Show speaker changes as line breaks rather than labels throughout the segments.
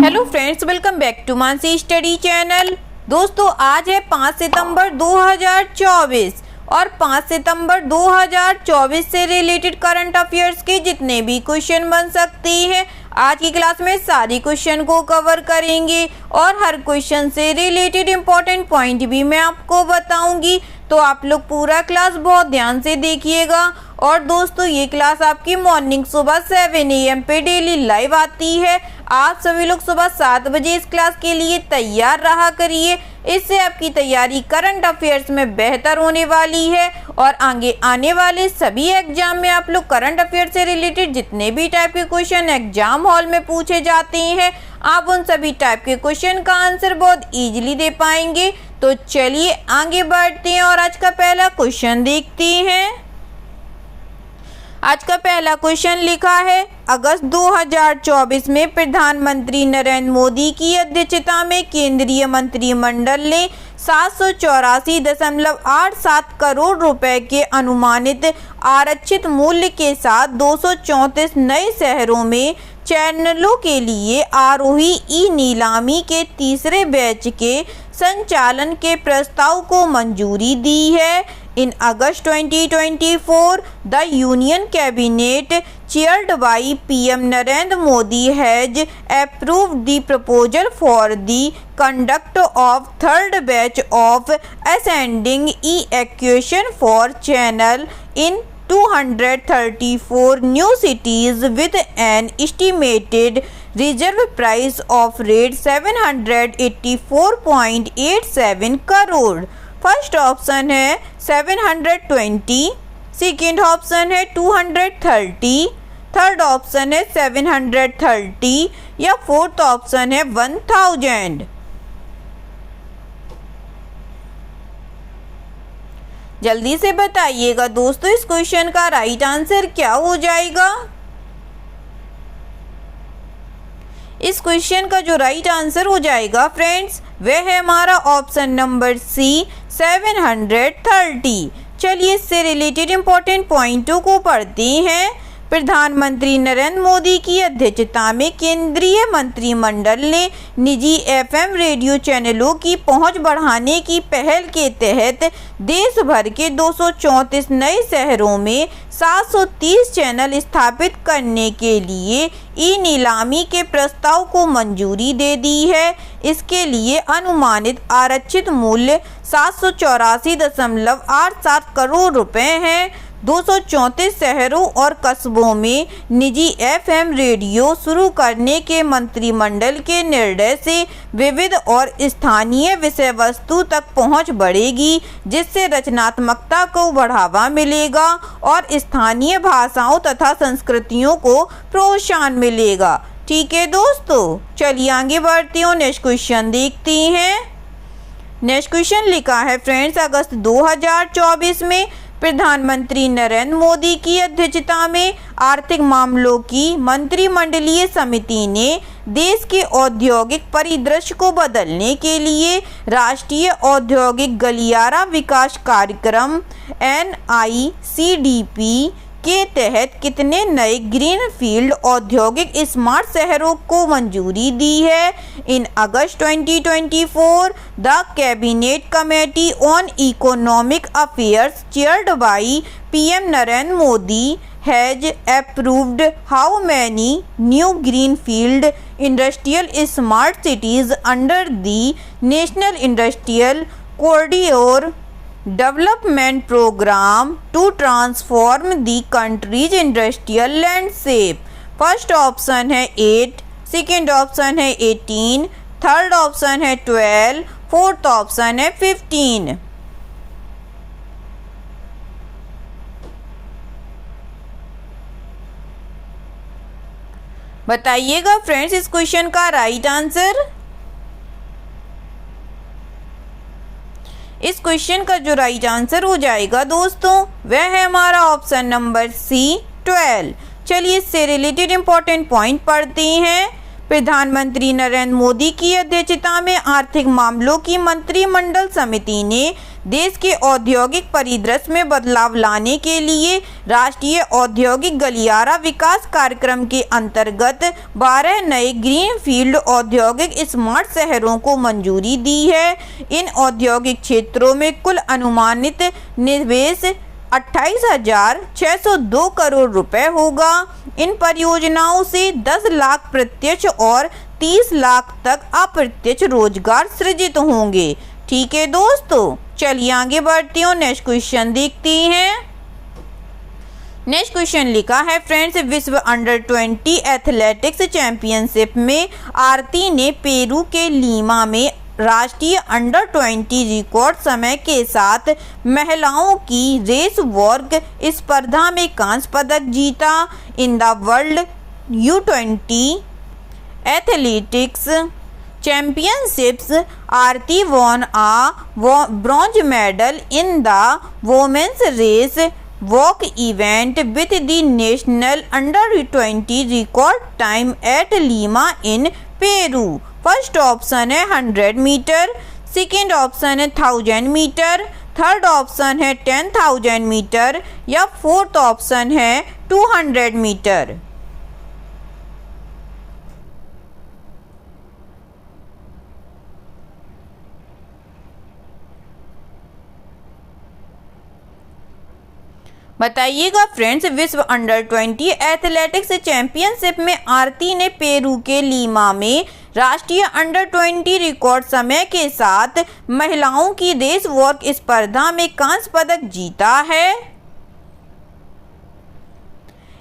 Hello friends, welcome back to Mansi study channel. दोस्तों, आज है 5 सितंबर 2024 और 5 सितंबर 2024 से रिलेटेड करंट अफेयर्स के जितने भी क्वेश्चन बन सकते हैं आज की क्लास में सारी क्वेश्चन को कवर करेंगे और हर क्वेश्चन से रिलेटेड इम्पोर्टेंट पॉइंट भी मैं आपको बताऊंगी। तो आप लोग पूरा क्लास बहुत ध्यान से देखिएगा। और दोस्तों, ये क्लास आपकी मॉर्निंग सुबह 7 AM पे डेली लाइव आती है। आप सभी लोग सुबह 7 बजे इस क्लास के लिए तैयार रहा करिए। इससे आपकी तैयारी करंट अफेयर्स में बेहतर होने वाली है और आगे आने वाले सभी एग्जाम में आप लोग करंट अफेयर से रिलेटेड जितने भी टाइप के क्वेश्चन एग्जाम हॉल में पूछे जाते हैं, आप उन सभी टाइप के क्वेश्चन का आंसर बहुत इजीली दे पाएंगे। तो चलिए आगे बढ़ते हैं और आज का पहला क्वेश्चन देखते हैं। आज का पहला क्वेश्चन लिखा है, अगस्त 2024 में प्रधानमंत्री नरेंद्र मोदी की अध्यक्षता में केंद्रीय मंत्रिमंडल ने 784.87 करोड़ रुपए के अनुमानित आरक्षित मूल्य के साथ 234 नए शहरों में चैनलों के लिए आरोही ई नीलामी के तीसरे बैच के संचालन के प्रस्ताव को मंजूरी दी है। In August 2024, the Union Cabinet, chaired by PM Narendra Modi, has approved the proposal for the conduct of third batch of ascending evacuation for channel in 234 new cities with an estimated reserve price of rate 784.87 crore. First option है 720, second option है 230, third option है 730 या fourth option है 1000। जल्दी से बताइएगा दोस्तों, इस क्वेश्चन का राइट आंसर क्या हो जाएगा। इस क्वेश्चन का जो राइट आंसर हो जाएगा फ्रेंड्स, वह है हमारा ऑप्शन नंबर सी 730। चलिए इससे रिलेटेड इम्पोर्टेंट पॉइंटों को पढ़ते हैं। प्रधानमंत्री नरेंद्र मोदी की अध्यक्षता में केंद्रीय मंत्रिमंडल ने निजी FM रेडियो चैनलों की पहुंच बढ़ाने की पहल के तहत देश भर के 234 नए शहरों में 730 चैनल स्थापित करने के लिए ई नीलामी के प्रस्ताव को मंजूरी दे दी है। इसके लिए अनुमानित आरक्षित मूल्य 784.87 करोड़ रुपए हैं। 234 शहरों और कस्बों में निजी FM रेडियो शुरू करने के मंत्रिमंडल के निर्णय से विविध और स्थानीय विषय वस्तु तक पहुंच बढ़ेगी, जिससे रचनात्मकता को बढ़ावा मिलेगा और स्थानीय भाषाओं तथा संस्कृतियों को प्रोत्साहन मिलेगा। ठीक है दोस्तों, चलिए आगे बढ़ते हैं, नेक्स्ट क्वेश्चन देखते हैं। नेक्स्ट क्वेश्चन लिखा है फ्रेंड्स, अगस्त 2024 में प्रधानमंत्री नरेंद्र मोदी की अध्यक्षता में आर्थिक मामलों की मंत्रिमंडलीय समिति ने देश के औद्योगिक परिदृश्य को बदलने के लिए राष्ट्रीय औद्योगिक गलियारा विकास कार्यक्रम NICDP के तहत कितने नए ग्रीनफील्ड औद्योगिक स्मार्ट शहरों को मंजूरी दी है। In August 2024, the cabinet committee on economic affairs chaired by PM Narendra Modi has approved how many new greenfield industrial smart cities under the national industrial corridor development programme to transform the country's industrial landscape. First option है 8, second option है 18, third option है 12, fourth option है 15। बताइएगा friends इस question का right answer. इस question का जो राइट आंसर हो जाएगा दोस्तों, वह है हमारा ऑप्शन नंबर सी 12। चलिए इससे रिलेटेड इम्पोर्टेंट पॉइंट पढ़ते हैं। प्रधानमंत्री नरेंद्र मोदी की अध्यक्षता में आर्थिक मामलों की मंत्रिमंडल समिति ने देश के औद्योगिक परिदृश्य में बदलाव लाने के लिए राष्ट्रीय औद्योगिक गलियारा विकास कार्यक्रम के अंतर्गत 12 नए ग्रीनफील्ड औद्योगिक स्मार्ट शहरों को मंजूरी दी है। इन औद्योगिक क्षेत्रों में कुल अनुमानित निवेश 28,602 करोड़ रुपए होगा। इन परियोजनाओं से 10 लाख प्रत्यक्ष और 30 लाख तक अप्रत्यक्ष रोजगार सृजित होंगे। ठीक है दोस्तों, चलिए आगे बढ़ती हूँ, नेक्स्ट क्वेश्चन देखते हैं। नेक्स्ट क्वेश्चन लिखा है फ्रेंड्स, विश्व अंडर 20 एथलेटिक्स चैंपियनशिप में आरती ने पेरू के लीमा में राष्ट्रीय अंडर 20 रिकॉर्ड समय के साथ महिलाओं की रेस वॉक स्पर्धा में कांस्य पदक जीता। In the world U20 athletics championships Aarti won a bronze medal in the women's race walk event with the national under 20 record time at Lima in Peru। First option है 100 मीटर, सेकेंड ऑप्शन है 1000 metre, third option है 10,000 metre या fourth option है 200 metre. बताइएगा friends, विश्व under 20 athletics championship में आरती ने Peru के लीमा में राष्ट्रीय अंडर 20 रिकॉर्ड समय के साथ महिलाओं की रेस वॉक स्पर्धा में कांस्य पदक जीता है।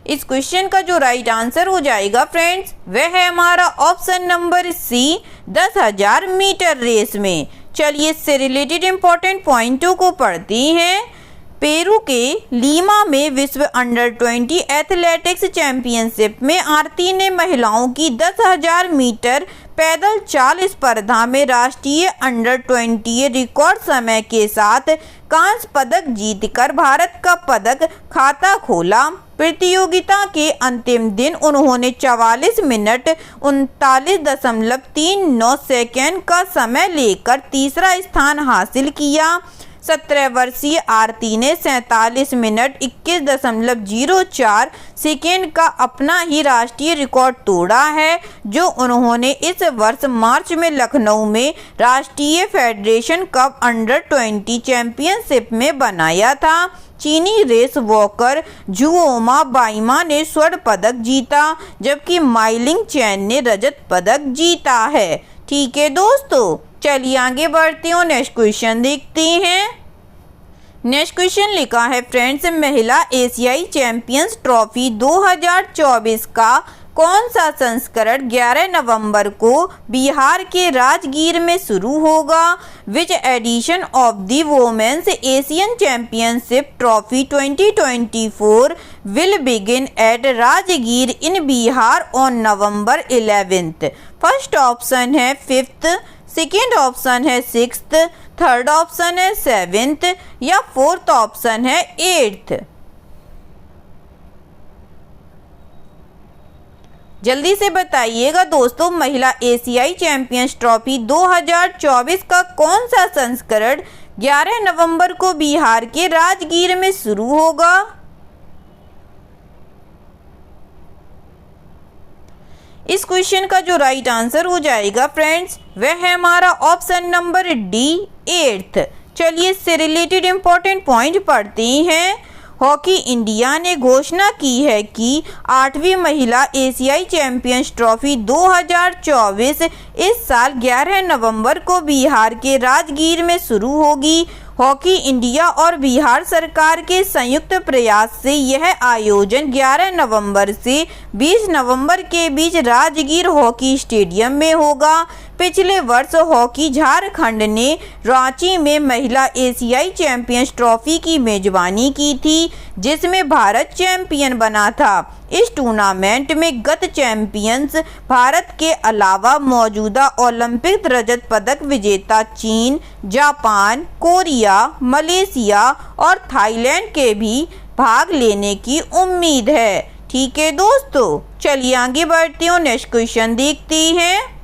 इस क्वेश्चन का जो राइट आंसर हो जाएगा फ्रेंड्स, वह है हमारा option number C, 10,000 metre race में। चलिए इससे रिलेटेड इंपॉर्टेंट पॉइंटों को पढ़ते हैं। पेरू के लीमा में विश्व अंडर 20 एथलेटिक्स चैंपियनशिप में आरती ने महिलाओं की 10,000 मीटर पैदल चाल स्पर्धा में राष्ट्रीय अंडर 20 रिकॉर्ड समय के साथ कांस्य पदक जीतकर भारत का पदक खाता खोला। प्रतियोगिता के अंतिम दिन उन्होंने 44 मिनट 39.39 सेकेंड का समय लेकर तीसरा स्थान हासिल किया। 17 वर्षीय आरती ने 47 मिनट 21.04 सेकेंड का अपना ही राष्ट्रीय रिकॉर्ड तोड़ा है, जो उन्होंने इस वर्ष मार्च में लखनऊ में राष्ट्रीय फेडरेशन कप अंडर 20 चैंपियनशिप में बनाया था। चीनी रेस वॉकर जुओमा बाइमा ने स्वर्ण पदक जीता, जबकि माइलिंग चैन ने रजत पदक जीता है। ठीक है दोस्तों, चलिए आगे बढ़ते हो, नेक्स्ट क्वेश्चन देखते हैं। नेक्स्ट क्वेश्चन लिखा है फ्रेंड्स, महिला एशियाई चैंपियंस ट्रॉफी 2024 का कौन सा संस्करण 11 नवंबर को बिहार के राजगीर में शुरू होगा? Which edition of the women's Asian championship trophy 2024 will begin eight Rajgir in Bihar on November 11th। First option है 5th, सेकेंड ऑप्शन है 6th, थर्ड ऑप्शन है 7th या फोर्थ ऑप्शन है 8th। जल्दी से बताइएगा दोस्तों, महिला एशियाई चैंपियंस ट्रॉफी 2024 का कौन सा संस्करण 11 नवंबर को बिहार के राजगीर में शुरू होगा? इस क्वेश्चन का जो राइट आंसर हो जाएगा फ्रेंड्स, वह है हमारा ऑप्शन नंबर डी, 8th। चलिए इससे रिलेटेड इंपॉर्टेंट पॉइंट पढ़ते हैं। हॉकी इंडिया ने घोषणा की है कि 8वीं महिला एशियाई चैंपियंस ट्रॉफी 2024 इस साल 11 नवंबर को बिहार के राजगीर में शुरू होगी। हॉकी इंडिया और बिहार सरकार के संयुक्त प्रयास से यह आयोजन 11 नवंबर से 20 नवंबर के बीच राजगीर हॉकी स्टेडियम में होगा। पिछले वर्ष हॉकी झारखंड ने रांची में महिला एशियाई चैंपियंस ट्रॉफी की मेजबानी की थी, जिसमें भारत चैंपियन बना था। इस टूर्नामेंट में गत चैंपियंस भारत के अलावा मौजूदा ओलंपिक रजत पदक विजेता चीन, जापान, कोरिया, मलेशिया और थाईलैंड के भी भाग लेने की उम्मीद है। ठीक है दोस्तों, चलिए आगे बढ़ते हो, नेक्स्ट क्वेश्चन देखते हैं।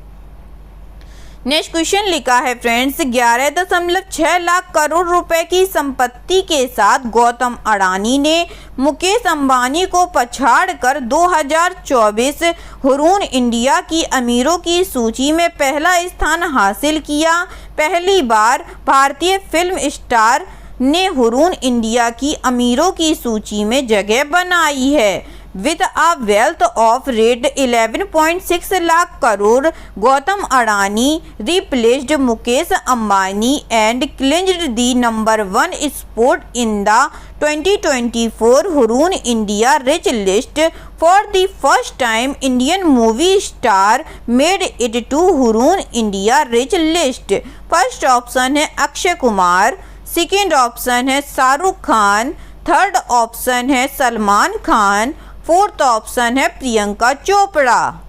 नेक्स्ट क्वेश्चन लिखा है फ्रेंड्स, 11.6 लाख करोड़ रुपए की संपत्ति के साथ गौतम अडानी ने मुकेश अंबानी को पछाड़कर 2024 हुरून इंडिया की अमीरों की सूची में पहला स्थान हासिल किया। पहली बार भारतीय फिल्म स्टार ने हुरून इंडिया की अमीरों की सूची में जगह बनाई है। With a wealth of rate 11.6 lakh crore, Gautam Adani replaced Mukesh Ambani and clinched the number 1 spot in the 2024 Hurun India Rich List. For the first time, Indian movie star made it to Hurun India Rich List. First option है Akshay Kumar, second option है Shahrukh Khan, third option है Salman Khan, fourth option है प्रियंका चोपड़ा।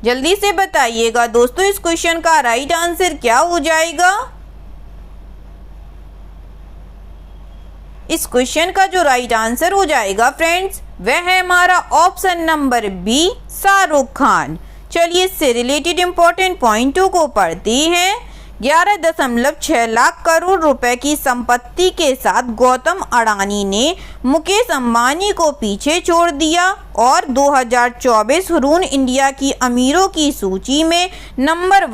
जल्दी से बताइएगा दोस्तों इस question का राइट आंसर क्या हो जाएगा। इस क्वेश्चन का जो राइट आंसर हो जाएगा फ्रेंड्स वह है हमारा option number B, Shahrukh Khan. चलिए इससे रिलेटेड इंपॉर्टेंट पॉइंटों को पढ़ते हैं। 11.6 लाख करोड़ रुपए की संपत्ति के साथ गौतम अडानी ने मुकेश अंबानी को पीछे छोड़ दिया और 2024 हुरून इंडिया की अमीरों की सूची में नंबर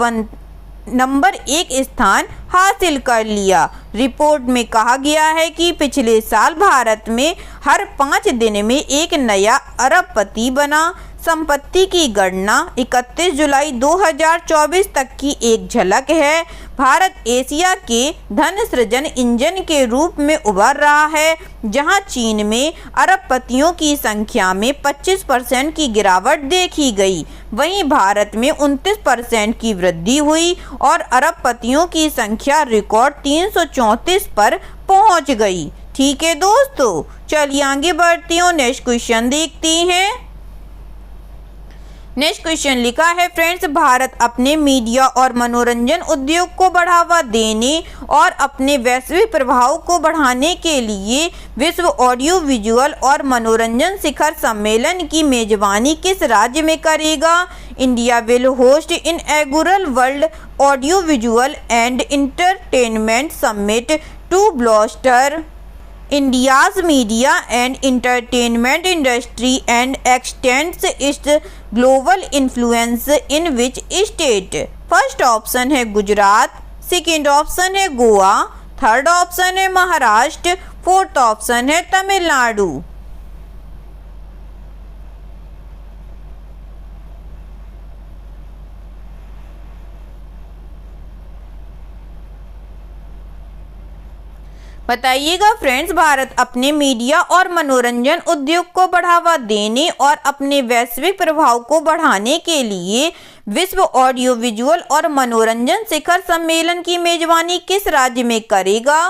1 स्थान हासिल कर लिया। रिपोर्ट में कहा गया है कि पिछले साल भारत में हर 5 दिन में एक नया अरबपति बना। संपत्ति की गणना 31 जुलाई 2024 तक की एक झलक है। भारत एशिया के धन सृजन इंजन के रूप में उभर रहा है, जहां चीन में अरबपतियों की संख्या में 25% की गिरावट देखी गई, वहीं भारत में 29% की वृद्धि हुई और अरबपतियों की संख्या रिकॉर्ड 334 पर पहुंच गई। ठीक है दोस्तों, चलिए आगे बढ़ते हैं, नेक्स्ट क्वेश्चन देखते हैं। नेक्स्ट क्वेश्चन लिखा है फ्रेंड्स, भारत अपने मीडिया और मनोरंजन उद्योग को बढ़ावा देने और अपने वैश्विक प्रभाव को बढ़ाने के लिए विश्व ऑडियो विजुअल और मनोरंजन शिखर सम्मेलन की मेजबानी किस राज्य में करेगा। India will host inaugural world audio visual and entertainment summit to bolster India's media and entertainment industry and extends its global influence in which state? First option है गुजरात, सेकेंड ऑप्शन है गोवा, थर्ड ऑप्शन है Maharashtra, fourth option है तमिलनाडु। बताइएगा friends, Bharat अपने media और मनोरंजन उद्योग को बढ़ावा देने और अपने वैश्विक प्रभाव को बढ़ाने के लिए विश्व ऑडियो विजुअल और मनोरंजन शिखर सम्मेलन की मेजबानी किस राज्य में करेगा।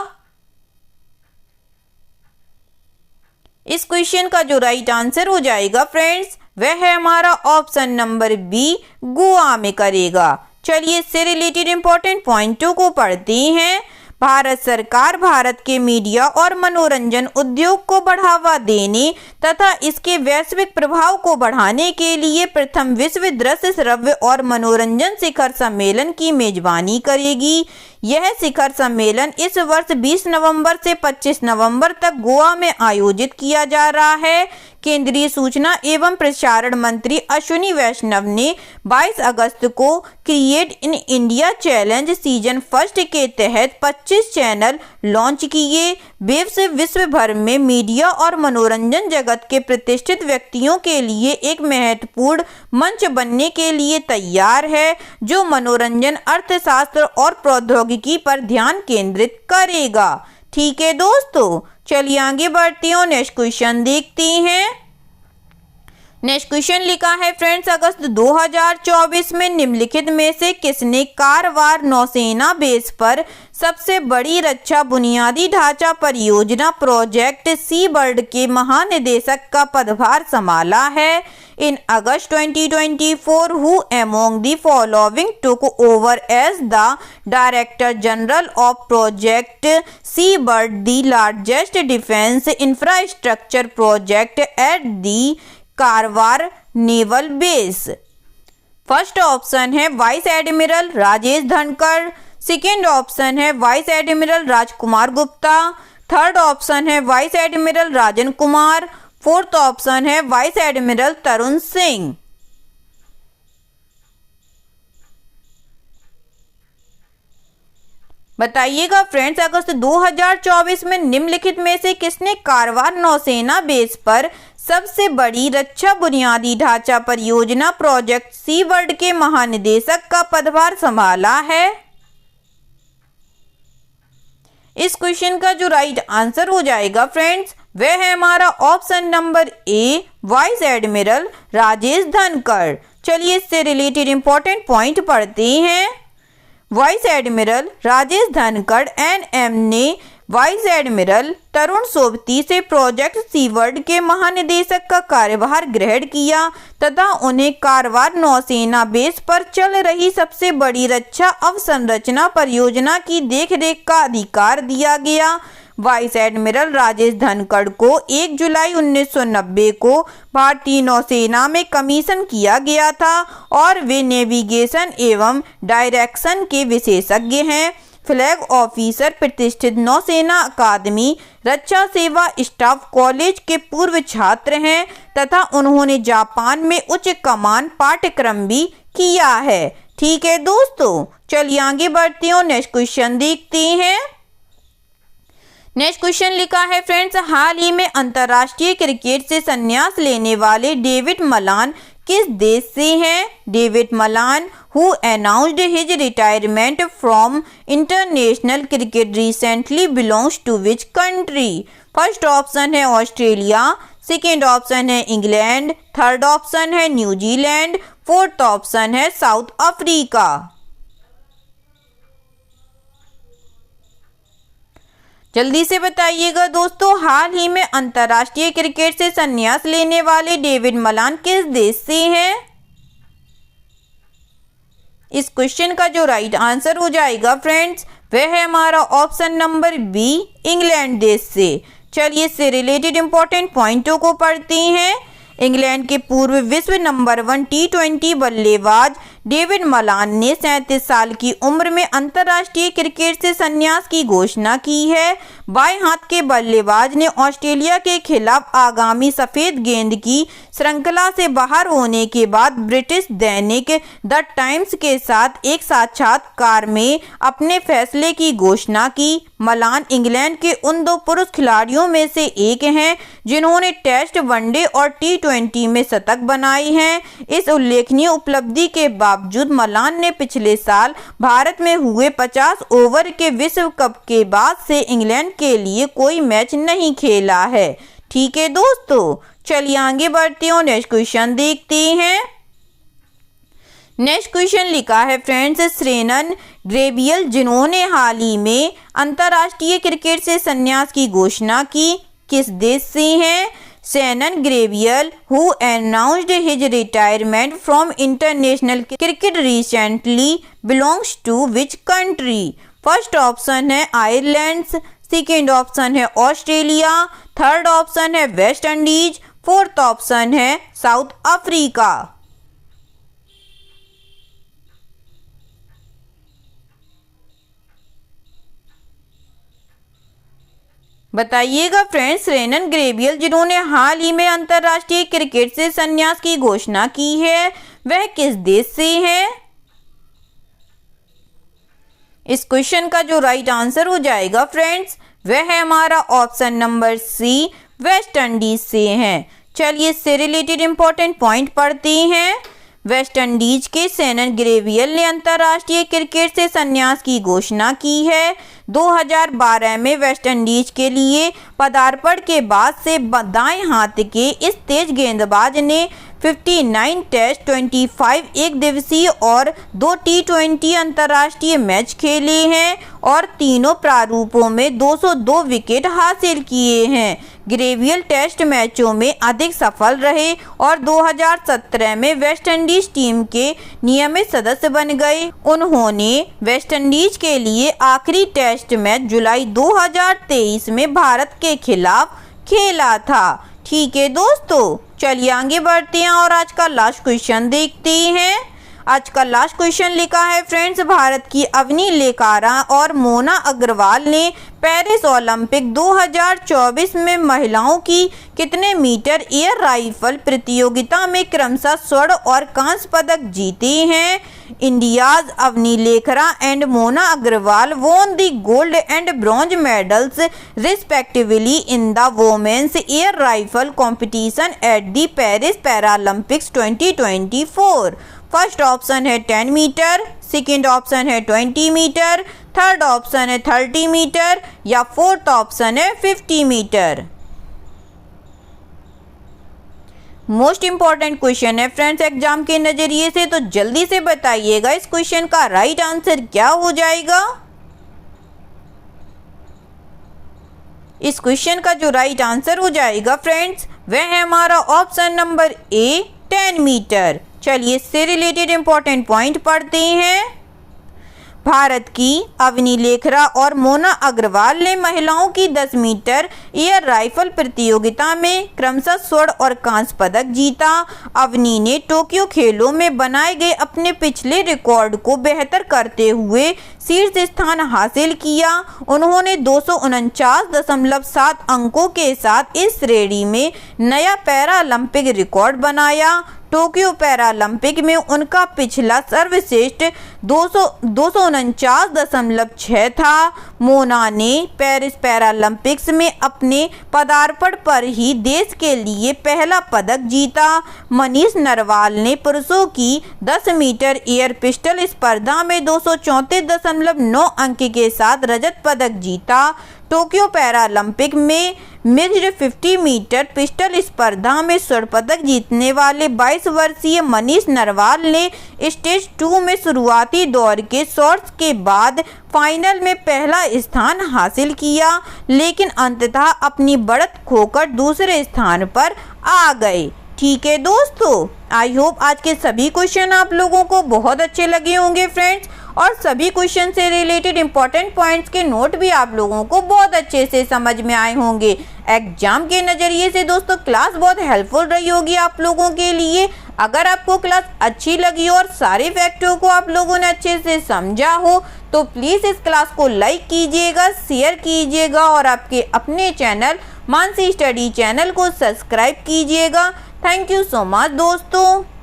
इस क्वेश्चन का जो राइट आंसर हो जाएगा फ्रेंड्स वह है हमारा ऑप्शन नंबर बी, गोवा में करेगा। चलिए इससे रिलेटेड इंपॉर्टेंट पॉइंटों को पढ़ते हैं। भारत सरकार भारत के मीडिया और मनोरंजन उद्योग को बढ़ावा देने तथा इसके वैश्विक प्रभाव को बढ़ाने के लिए प्रथम विश्व दृश्य श्रव्य और मनोरंजन शिखर सम्मेलन की मेजबानी करेगी। यह शिखर सम्मेलन इस वर्ष 20 नवंबर से 25 नवंबर तक गोवा में आयोजित किया जा रहा है। केंद्रीय सूचना एवं प्रसारण मंत्री अश्विनी वैष्णव ने 22 अगस्त को create in India challenge season first के तहत 25 चैनल लॉन्च किए। वेव्स विश्व भर में मीडिया और मनोरंजन जगत के प्रतिष्ठित व्यक्तियों के लिए एक महत्वपूर्ण मंच बनने के लिए तैयार है, जो मनोरंजन, अर्थशास्त्र और प्रौद्योगिकी पर ध्यान केंद्रित करेगा। ठीक है दोस्तों, चलिए आगे बढ़ते हैं, नेक्स्ट क्वेश्चन देखते हैं। नेक्स्ट क्वेश्चन लिखा है फ्रेंड्स, अगस्त 2024 में निम्नलिखित में से किसने कारवार नौसेना बेस पर सबसे बड़ी रक्षा बुनियादी ढांचा परियोजना प्रोजेक्ट सी बर्ड के महानिदेशक का पदभार संभाला है। In August 2024, who among the following took over as the director general of Project Seabird, the largest defence infrastructure project at the Karwar naval base? First option है vice admiral Rajesh Dhankhar, second option है vice admiral Rajkumar Gupta, third option है vice admiral Rajan Kumar, fourth option है vice admiral Tarun Singh. बताइएगा friends, अगस्त 2024 में निम्नलिखित में से किसने कारवार नौसेना बेस पर सबसे बड़ी रक्षा बुनियादी ढांचा परियोजना प्रोजेक्ट सी वर्ल्ड के महानिदेशक का पदभार संभाला है? इस क्वेश्चन का जो राइट आंसर हो जाएगा फ्रेंड्स, वह है हमारा option number A, vice admiral Rajesh Dhankhar. चलिए इससे रिलेटेड इंपॉर्टेंट पॉइंट पढ़ते हैं। Vice admiral Rajesh Dhankhar NM ने वाइस एडमिरल तरुण सोबती से प्रोजेक्ट सी वर्ल्ड के महानिदेशक का कार्यभार ग्रहण किया तथा उन्हें कारवार नौसेना बेस पर चल रही सबसे बड़ी रक्षा अवसंरचना परियोजना की देखरेख का अधिकार दिया गया। वाइस एडमिरल राजेश धनखड़ को 1 जुलाई 1990 को भारतीय नौसेना में कमीशन किया गया था और वे नेविगेशन एवं डायरेक्शन के विशेषज्ञ हैं। फ्लैग ऑफिसर प्रतिष्ठित नौसेना अकादमी रक्षा सेवा स्टाफ कॉलेज के पूर्व छात्र हैं तथा उन्होंने जापान में उच्च कमान पाठ्यक्रम भी किया है। ठीक है दोस्तों, चलिए आगे बढ़ते हैं और नेक्स्ट क्वेश्चन देखते हैं। नेक्स्ट क्वेश्चन लिखा है फ्रेंड्स, हाल ही में अंतर्राष्ट्रीय क्रिकेट से संन्यास लेने वाले डेविड मलान किस देश से हैं? David Malan who announced his retirement from international cricket recently belongs to which country? First option है ऑस्ट्रेलिया, सेकेंड ऑप्शन है इंग्लैंड, थर्ड ऑप्शन है न्यूजीलैंड, फोर्थ ऑप्शन है साउथ अफ्रीका। जल्दी से बताइएगा दोस्तों, हाल ही में अंतर्राष्ट्रीय क्रिकेट से संन्यास लेने वाले डेविड मलान किस देश से हैं? इस क्वेश्चन का जो राइट आंसर हो जाएगा फ्रेंड्स, वह है हमारा ऑप्शन नंबर बी, इंग्लैंड देश से। चलिए इससे रिलेटेड इंपॉर्टेंट पॉइंटों को पढ़ते हैं। इंग्लैंड के पूर्व विश्व नंबर 1 टी20 बल्लेबाज डेविड मलान ने 37 साल की उम्र में अंतर्राष्ट्रीय क्रिकेट से संन्यास की घोषणा की है। बाएं हाथ के बल्लेबाज ने ऑस्ट्रेलिया के खिलाफ आगामी सफेद गेंद की श्रृंखला से बाहर होने के बाद ब्रिटिश दैनिक द टाइम्स के साथ एक साक्षात्कार में अपने फैसले की घोषणा की। मलान इंग्लैंड के उन 2 पुरुष खिलाड़ियों में से एक हैं जिन्होंने टेस्ट, वनडे और टी20 में शतक बनाए हैं। इस उल्लेखनीय उपलब्धि के बावजूद मलान ने पिछले साल भारत में हुए 50 ओवर के विश्व कप के बाद से इंग्लैंड के लिए कोई मैच नहीं खेला है। ठीक है दोस्तों, चलिए आगे बढ़ते हैं और नेक्स्ट क्वेश्चन देखते हैं। नेक्स्ट क्वेश्चन लिखा है फ्रेंड्स, सेनन ग्रेवियल जिन्होंने हाल ही में अंतर्राष्ट्रीय क्रिकेट से संन्यास की घोषणा की, किस देश से हैं? Shannon Gabriel who announced his retirement from international cricket recently belongs to which country? First option है आयरलैंड, सेकेंड ऑप्शन है ऑस्ट्रेलिया, थर्ड ऑप्शन है वेस्ट इंडीज, फोर्थ ऑप्शन है साउथ अफ्रीका। बताइएगा फ्रेंड्स, सेनन ग्रेवियल जिन्होंने हाल ही में अंतर्राष्ट्रीय cricket से संन्यास की घोषणा की है, वह किस देश से हैं? इस क्वेश्चन का जो राइट आंसर हो जाएगा फ्रेंड्स, वह है हमारा option number C, West Indies से हैं। चलिए इससे रिलेटेड इंपॉर्टेंट पॉइंट पढ़ते हैं। वेस्ट इंडीज के सेनन ग्रेवियल ने अंतर्राष्ट्रीय क्रिकेट से संन्यास की घोषणा की है। 2012 में वेस्ट इंडीज के लिए पदार्पण के बाद से दाएं हाथ के इस तेज गेंदबाज ने 59 टेस्ट, 25 एक दिवसीय और 2 टी20 अंतर्राष्ट्रीय मैच खेले हैं और तीनों प्रारूपों में 202 विकेट हासिल किए हैं। ग्रेवियल टेस्ट मैचों में अधिक सफल रहे और 2017 में वेस्ट इंडीज टीम के नियमित सदस्य बन गए। उन्होंने वेस्ट इंडीज के लिए आखिरी टेस्ट मैच जुलाई 2023 में भारत के खिलाफ खेला था। ठीक है दोस्तों, चलिए आगे बढ़ते हैं और आज का लास्ट क्वेश्चन देखते हैं। आज का लास्ट क्वेश्चन लिखा है फ्रेंड्स, भारत की अवनी लेकारा और मोना अग्रवाल ने पेरिस ओलंपिक 2024 में महिलाओं की कितने मीटर एयर राइफल प्रतियोगिता में क्रमशः स्वर्ण और कांस्य पदक जीते हैं। India's Avani Lekhara and Mona Agarwal won the gold and bronze medals respectively in the women's air rifle competition at the Paris Paralympics 2024। First option है 10 मीटर, सेकेंड ऑप्शन है 20 मीटर, थर्ड ऑप्शन है 30 मीटर या फोर्थ ऑप्शन है 50 मीटर। मोस्ट इंपॉर्टेंट क्वेश्चन है friends exam के नजरिए से, तो जल्दी से बताइएगा इस क्वेश्चन का राइट आंसर क्या हो जाएगा। इस क्वेश्चन का जो राइट आंसर हो जाएगा फ्रेंड्स वह है हमारा ऑप्शन नंबर ए 10 मीटर। चलिए इससे रिलेटेड इंपॉर्टेंट पॉइंट पढ़ते हैं। भारत की अवनी लेखरा और मोना अग्रवाल ने महिलाओं की 10 मीटर एयर राइफल प्रतियोगिता में क्रमशः स्वर्ण और कांस्य पदक जीता। अवनी ने टोक्यो खेलों में बनाए गए अपने पिछले रिकॉर्ड को बेहतर करते हुए शीर्ष स्थान हासिल किया। उन्होंने 249.7 अंकों के साथ इस श्रेणी में नया पैरालंपिक रिकॉर्ड बनाया। टोक्यो पैरालंपिक में उनका पिछला सर्वश्रेष्ठ 249.6 था। मोना ने पेरिस पैरालंपिक्स में अपने पदार्पण पर ही देश के लिए पहला पदक जीता। मनीष नरवाल ने पुरुषों की 10 मीटर एयर पिस्टल स्पर्धा में 234.9 अंक के साथ रजत पदक जीता। टोक्यो पैरालंपिक में मिक्स्ड 50 मीटर पिस्टल स्पर्धा में स्वर्ण पदक जीतने वाले 22 वर्षीय मनीष नरवाल ने स्टेज 2 में शुरुआती दौर के शॉट्स के बाद फाइनल में पहला स्थान हासिल किया, लेकिन अंततः अपनी बढ़त खोकर दूसरे स्थान पर आ गए। ठीक है दोस्तों, आई होप आज के सभी क्वेश्चन आप लोगों को बहुत अच्छे लगे होंगे फ्रेंड्स, और सभी क्वेश्चन से रिलेटेड इंपॉर्टेंट पॉइंट्स के नोट भी आप लोगों को बहुत अच्छे से समझ में आए होंगे। एग्जाम के नज़रिए से दोस्तों क्लास बहुत हेल्पफुल रही होगी आप लोगों के लिए। अगर आपको क्लास अच्छी लगी और सारे फैक्टरों को आप लोगों ने अच्छे से समझा हो तो प्लीज़ इस क्लास को लाइक कीजिएगा, शेयर कीजिएगा और आपके अपने चैनल मानसी स्टडी चैनल को सब्सक्राइब कीजिएगा। थैंक यू सो मच दोस्तों।